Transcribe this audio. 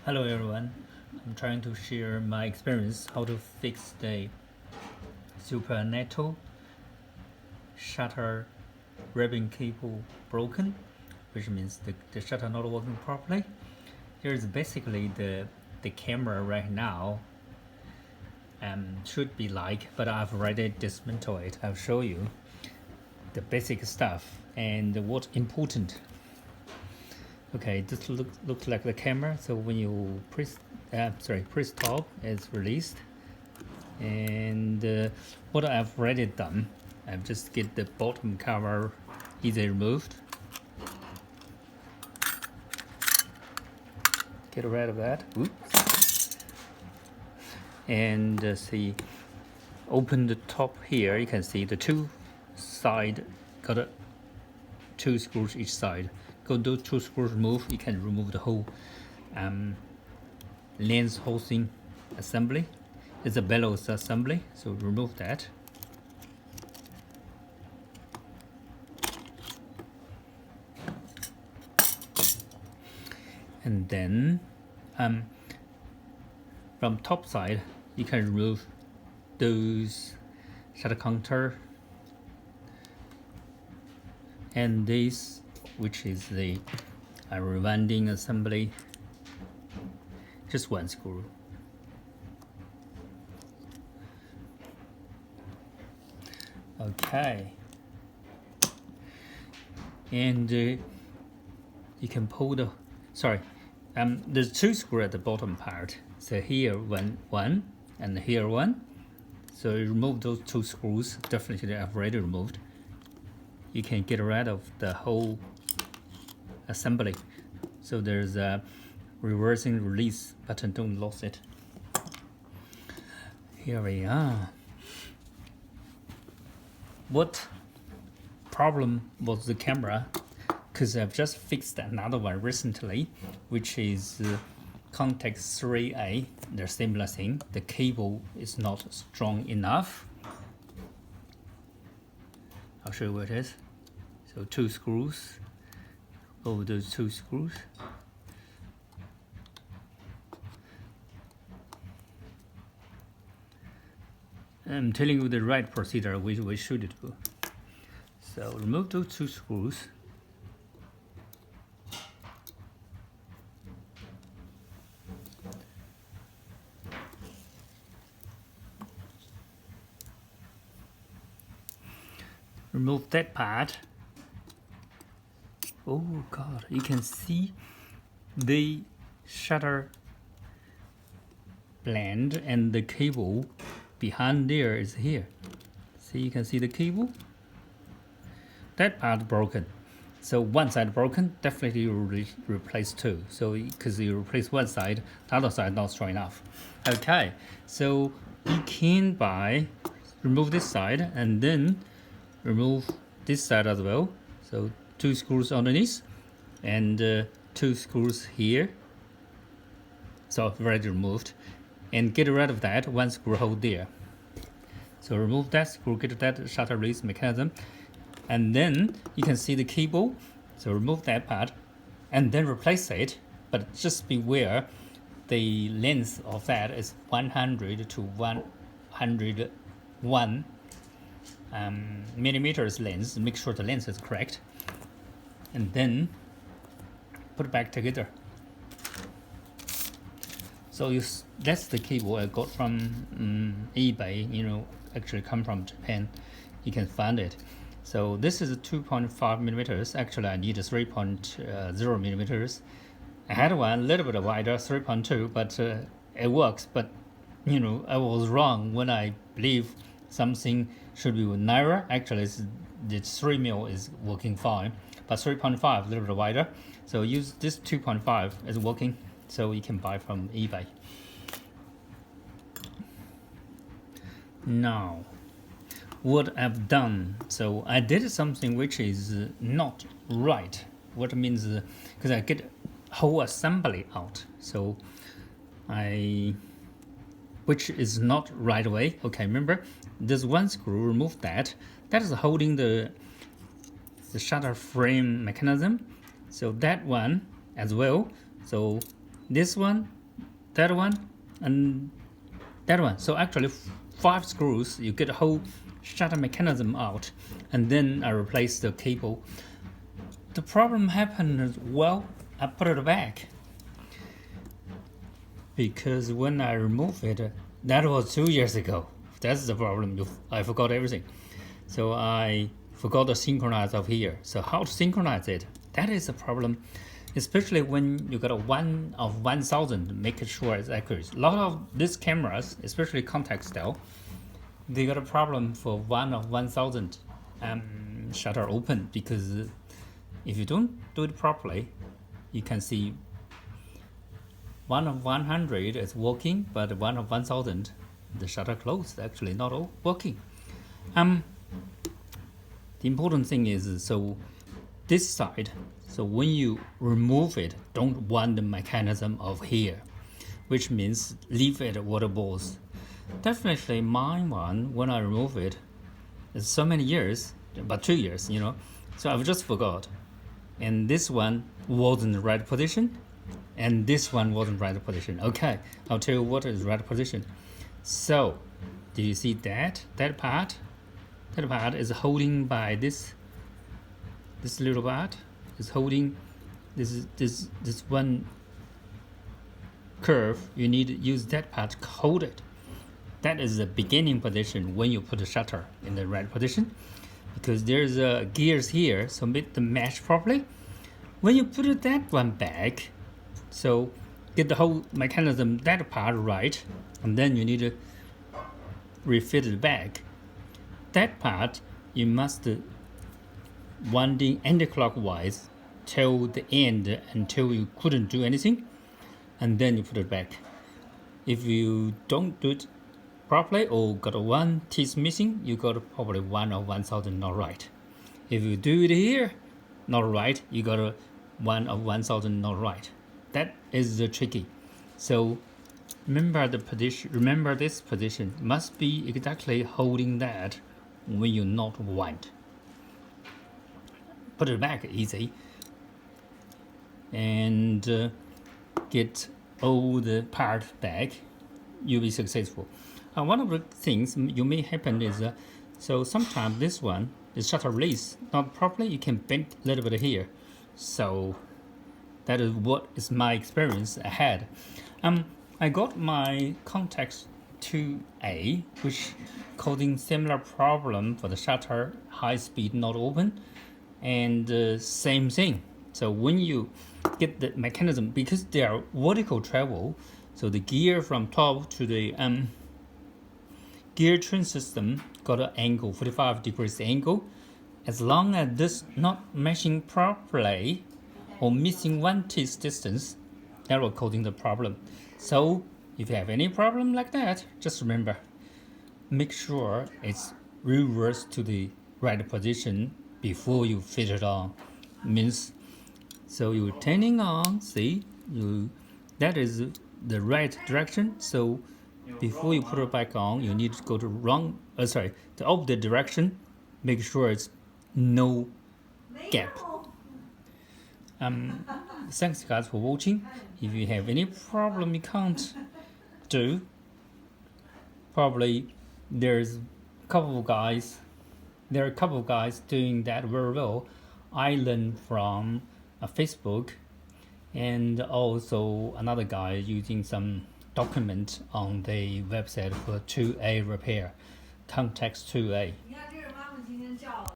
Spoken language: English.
Hello everyone, I'm trying to share my experience how to fix the Super Nettel shutter ribbon cable broken, which means the shutter not working properly. Here's basically the camera right now should be like, but I've already dismantled it. I'll show you the basic stuff and what's important. Okay, this looks like the camera. So when you press stop, it's released. And what I've already done, I've just get the bottom cover easily removed. Get rid of that. Oops. And see, open the top here. You can see the two side got two screws each side. Got those two screws removed, you can remove the whole lens housing assembly. It's a bellows assembly, so remove that. And then from top side, you can remove those shutter counter and this, which is the rewinding assembly. Just one screw. Okay. And you can pull the, there's two screws at the bottom part. So here one and here one. So you remove those two screws, definitely I've already removed. You can get rid of the whole assembly. So there's a reversing release button, don't lose it. Here we are. What problem was the camera? Because I've just fixed another one recently, which is Contax IIIA. They're similar thing. The cable is not strong enough. I'll show you what it is. So two screws. Over those two screws. I'm telling you the right procedure we should do. So remove those two screws. Remove that part. Oh God, you can see the shutter blend and the cable behind there is here. See, you can see the cable. That part broken. So one side broken, definitely you replace two. So because you replace one side, the other side not strong enough. Okay, so you can remove this side and then remove this side as well. So two screws underneath and two screws here. So already removed. And get rid of that one screw hole there. So remove that screw, get that shutter release mechanism. And then you can see the cable. So remove that part and then replace it. But just beware, the length of that is 100 to 101 millimeters length. Make sure the length is correct. And then put it back together. So that's the cable I got from eBay, actually come from Japan. You can find it. So this is 2.5 millimeters. Actually, I need 3.0 millimeters. I had one a little bit wider, 3.2, but it works. But, I was wrong when I believe something should be narrower. Actually, the 3 mil is working fine, but 3.5 a little bit wider. So use this 2.5 is working. So you can buy from eBay. Now, what I've done, so I did something which is not right. What means, because I get whole assembly out. So which is not right away. Okay, remember, there's one screw, remove that. That is holding the shutter frame mechanism. So that one as well. So this one, that one, and that one. So actually 5 screws, you get the whole shutter mechanism out, and then I replace the cable. The problem happened, well, I put it back. Because when I remove it, that was 2 years ago. That's the problem, I forgot everything. So I forgot to synchronize up here. So how to synchronize it? That is a problem, especially when you got a 1 of 1000, make sure it's accurate. A lot of these cameras, especially Contax style, they got a problem for 1 of 1000 shutter open, because if you don't do it properly, you can see 1 of 100 is working, but 1 of 1000, the shutter closed, actually not all working. The important thing is, so this side, so when you remove it, don't want the mechanism of here, which means leave it what it was. Definitely mine one, when I remove it, it's so many years, about 2 years, so I've just forgot. And this one wasn't the right position, and this one wasn't right position. Okay, I'll tell you what is right position. So, do you see that part? That part is holding by this little part is holding this one curve. You need to use that part to hold it. That is the beginning position when you put the shutter in the right position, because there's gears here, so make them match properly. When you put that one back, so get the whole mechanism, that part right, and then you need to refit it back. That part you must winding anti-clockwise till the end, until you couldn't do anything, and then you put it back. If you don't do it properly, or got one teeth missing, you got probably 1 of 1000 not right. If you do it here not right, you got a 1 of 1000 not right. That is the tricky. So remember the position. Remember this position must be exactly holding that when you not wind. Put it back easy, and get all the part back. You'll be successful. One of the things you may happen is, so sometimes this one, the shutter release not properly. You can bend a little bit here. So that is what is my experience I had. I got my Contax 2A, which causing similar problem for the shutter, high speed not open, and same thing. So when you get the mechanism, because they are vertical travel, so the gear from top to the gear train system got an angle, 45 degrees angle. As long as this not matching properly, or missing one teeth distance, that will causing the problem. So if you have any problem like that, just remember, make sure it's reversed to the right position before you fit it on. Means, so you're turning on, see, that is the right direction. So before you put it back on, you need to go to the opposite direction. Make sure it's no gap. Thanks guys for watching. If you have any problem you can't do, probably there are a couple of guys doing that very well. I learned from Facebook, and also another guy using some document on the website for 2A repair, Contax 2A.